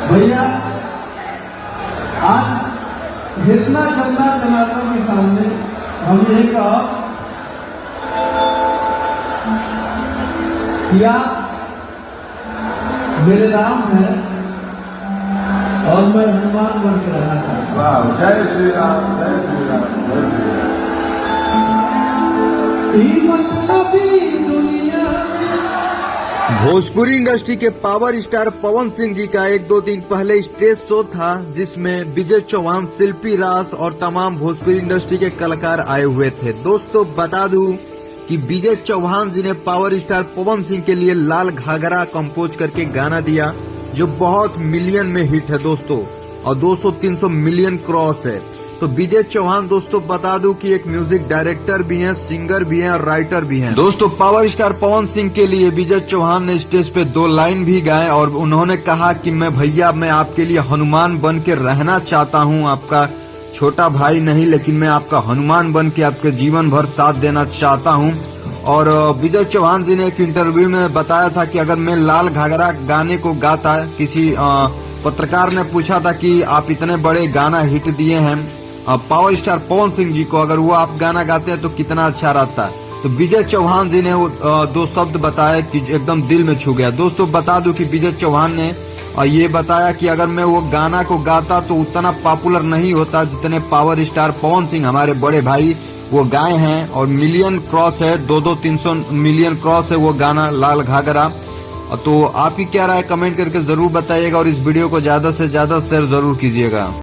भैया आज इतना गंदा जनार्दन के सामने हम ये कहा कि आप मेरे राम है और मैं हनुमान बन के रहना चाहता हूँ। जय श्री राम, जय श्री राम, जय श्री राम। दुनिया भोजपुरी इंडस्ट्री के पावर स्टार पवन सिंह जी का 1-2 दिन पहले स्टेज शो था, जिसमें विजय चौहान, शिल्पी राज और तमाम भोजपुरी इंडस्ट्री के कलाकार आए हुए थे। दोस्तों बता दूं कि विजय चौहान जी ने पावर स्टार पवन सिंह के लिए लाल घाघरा कंपोज करके गाना दिया, जो बहुत मिलियन में हिट है दोस्तों, और 200-300 मिलियन क्रॉस है। तो विजय चौहान दोस्तों बता दूं कि एक म्यूजिक डायरेक्टर भी हैं, सिंगर भी हैं और राइटर भी हैं। दोस्तों पावर स्टार पवन सिंह के लिए विजय चौहान ने स्टेज पे 2 लाइन भी गाए और उन्होंने कहा कि मैं भैया मैं आपके लिए हनुमान बन के रहना चाहता हूं, आपका छोटा भाई नहीं लेकिन मैं आपका हनुमान बन के आपके जीवन भर साथ देना चाहता हूं। और विजय चौहान जी ने एक इंटरव्यू में बताया था कि अगर मैं लाल घाघरा गाने को गाता, किसी पत्रकार ने पूछा था कि आप इतने बड़े गाना हिट दिए हैं पावर स्टार पवन सिंह जी को, अगर वो आप गाना गाते हैं तो कितना अच्छा रहता। तो विजय चौहान जी ने वो 2 शब्द बताए कि एकदम दिल में छू गया। दोस्तों बता दूं कि विजय चौहान ने ये बताया कि अगर मैं वो गाना को गाता तो उतना पॉपुलर नहीं होता जितने पावर स्टार पवन सिंह हमारे बड़े भाई वो गाए हैं, और मिलियन क्रॉस है, 200-300 मिलियन क्रॉस है वो गाना लाल घाघरा। तो आप ही क्या राय कमेंट करके जरूर बताइएगा और इस वीडियो को ज्यादा से ज्यादा शेयर जरूर कीजिएगा।